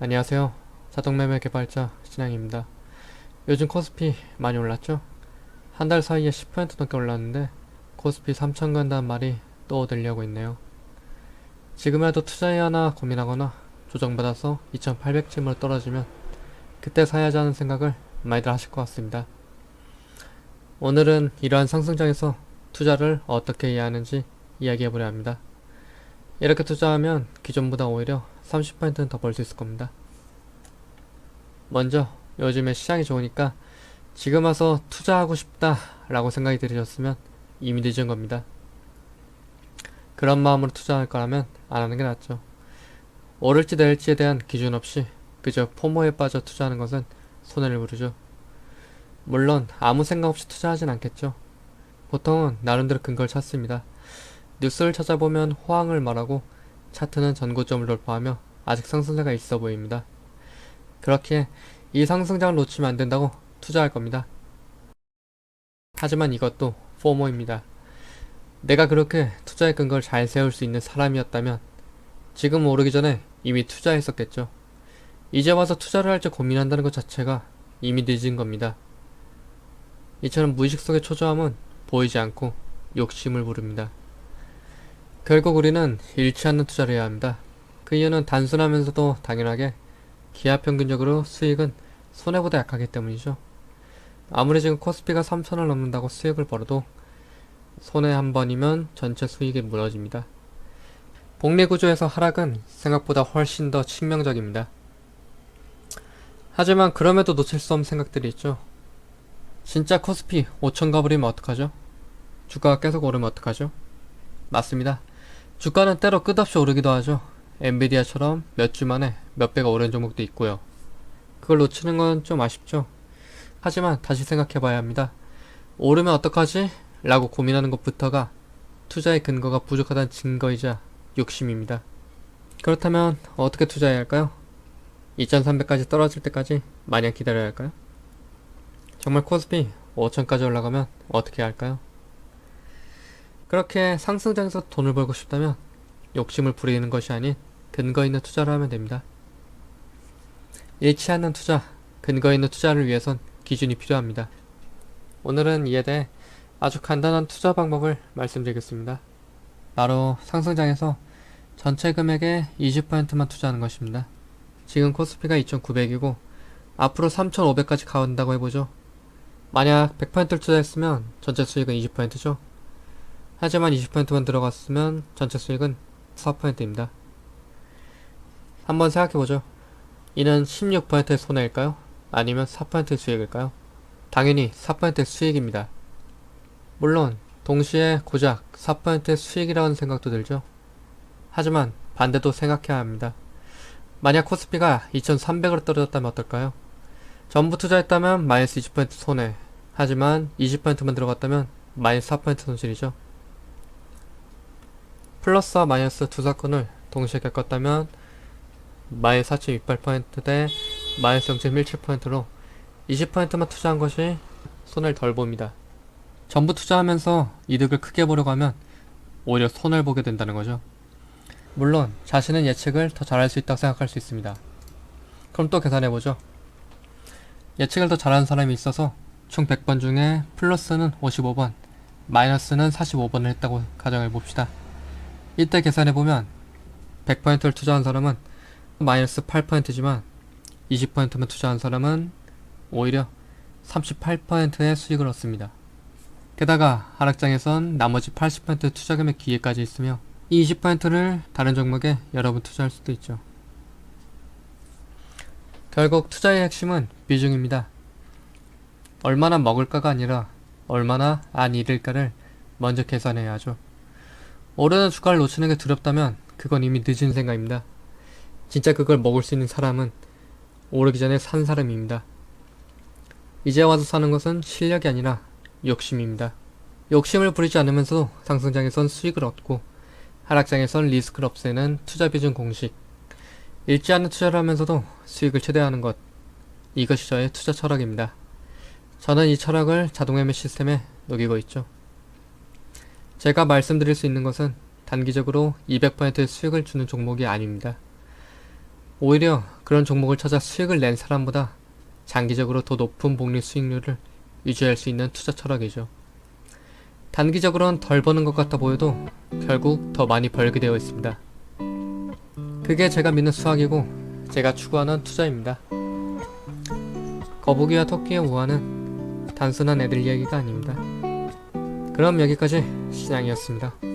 안녕하세요. 자동매매 개발자 신양입니다. 요즘 코스피 많이 올랐죠? 한 달 사이에 10% 넘게 올랐는데 코스피 3천 간다는 말이 또 들려오고 있네요. 지금이라도 투자해야 하나 고민하거나 조정받아서 2,800쯤으로 떨어지면 그때 사야지 하는 생각을 많이들 하실 것 같습니다. 오늘은 이러한 상승장에서 투자를 어떻게 해야 하는지 이야기해보려 합니다. 이렇게 투자하면 기존보다 오히려 30%는 더 벌 수 있을 겁니다. 먼저 요즘에 시장이 좋으니까 지금 와서 투자하고 싶다 라고 생각이 들으셨으면 이미 늦은 겁니다. 그런 마음으로 투자할 거라면 안 하는 게 낫죠. 오를지 내릴지에 대한 기준 없이 그저 포모에 빠져 투자하는 것은 손해를 부르죠. 물론 아무 생각 없이 투자하진 않겠죠. 보통은 나름대로 근거를 찾습니다. 뉴스를 찾아보면 호황을 말하고 차트는 전고점을 돌파하며 아직 상승세가 있어 보입니다. 그렇기에 이 상승장을 놓치면 안 된다고 투자할 겁니다. 하지만 이것도 포모입니다. 내가 그렇게 투자의 근거를 잘 세울 수 있는 사람이었다면 지금 오르기 전에 이미 투자했었겠죠. 이제 와서 투자를 할지 고민한다는 것 자체가 이미 늦은 겁니다. 이처럼 무의식 속의 초조함은 보이지 않고 욕심을 부릅니다. 결국 우리는 잃지 않는 투자를 해야 합니다. 그 이유는 단순하면서도 당연하게 기하평균적으로 수익은 손해보다 약하기 때문이죠. 아무리 지금 코스피가 3천을 넘는다고 수익을 벌어도 손해 한 번이면 전체 수익이 무너집니다. 복리구조에서 하락은 생각보다 훨씬 더 치명적입니다. 하지만 그럼에도 놓칠 수 없는 생각들이 있죠. 진짜 코스피 5천 가버리면 어떡하죠? 주가가 계속 오르면 어떡하죠? 맞습니다. 주가는 때로 끝없이 오르기도 하죠. 엔비디아처럼 몇 주 만에 몇 배가 오른 종목도 있고요. 그걸 놓치는 건 좀 아쉽죠. 하지만 다시 생각해봐야 합니다. 오르면 어떡하지? 라고 고민하는 것부터가 투자의 근거가 부족하다는 증거이자 욕심입니다. 그렇다면 어떻게 투자해야 할까요? 2300까지 떨어질 때까지 마냥 기다려야 할까요? 정말 코스피 5000까지 올라가면 어떻게 해야 할까요? 그렇게 상승장에서 돈을 벌고 싶다면 욕심을 부리는 것이 아닌 근거 있는 투자를 하면 됩니다. 잃지 않는 투자, 근거 있는 투자를 위해선 기준이 필요합니다. 오늘은 이에 대해 아주 간단한 투자 방법을 말씀드리겠습니다. 바로 상승장에서 전체 금액의 20%만 투자하는 것입니다. 지금 코스피가 2,900이고 앞으로 3,500까지 가온다고 해보죠. 만약 100%를 투자했으면 전체 수익은 20%죠. 하지만 20%만 들어갔으면 전체 수익은 4%입니다. 한번 생각해보죠. 이는 16%의 손해일까요? 아니면 4%의 수익일까요? 당연히 4%의 수익입니다. 물론 동시에 고작 4%의 수익이라는 생각도 들죠. 하지만 반대도 생각해야 합니다. 만약 코스피가 2300으로 떨어졌다면 어떨까요? 전부 투자했다면 마이너스 20% 손해, 하지만 20%만 들어갔다면 마이너스 4% 손실이죠. 플러스와 마이너스 두 사건을 동시에 겪었다면 마이너스 4.28% 대 마이너스 0.17%로 20%만 투자한 것이 손해를 덜 봅니다. 전부 투자하면서 이득을 크게 보려고 하면 오히려 손해를 보게 된다는 거죠. 물론 자신은 예측을 더 잘할 수 있다고 생각할 수 있습니다. 그럼 또 계산해보죠. 예측을 더 잘하는 사람이 있어서 총 100번 중에 플러스는 55번, 마이너스는 45번을 했다고 가정해봅시다. 이때 계산해보면 100%를 투자한 사람은 마이너스 8%지만 20%만 투자한 사람은 오히려 38%의 수익을 얻습니다. 게다가 하락장에선 나머지 80%의 투자금액 기회까지 있으며 이 20%를 다른 종목에 여러 번 투자할 수도 있죠. 결국 투자의 핵심은 비중입니다. 얼마나 먹을까가 아니라 얼마나 안 잃을까를 먼저 계산해야 하죠. 오르는 주가를 놓치는 게 두렵다면 그건 이미 늦은 생각입니다. 진짜 그걸 먹을 수 있는 사람은 오르기 전에 산 사람입니다. 이제 와서 사는 것은 실력이 아니라 욕심입니다. 욕심을 부리지 않으면서도 상승장에선 수익을 얻고 하락장에선 리스크를 없애는 투자 비중 공식, 잃지 않는 투자를 하면서도 수익을 최대화하는 것, 이것이 저의 투자 철학입니다. 저는 이 철학을 자동매매 시스템에 녹이고 있죠. 제가 말씀드릴 수 있는 것은 단기적으로 200%의 수익을 주는 종목이 아닙니다. 오히려 그런 종목을 찾아 수익을 낸 사람보다 장기적으로 더 높은 복리 수익률을 유지할 수 있는 투자 철학이죠. 단기적으로는 덜 버는 것 같아 보여도 결국 더 많이 벌게 되어 있습니다. 그게 제가 믿는 수학이고 제가 추구하는 투자입니다. 거북이와 토끼의 우화는 단순한 애들 이야기가 아닙니다. 그럼 여기까지 시장이었습니다.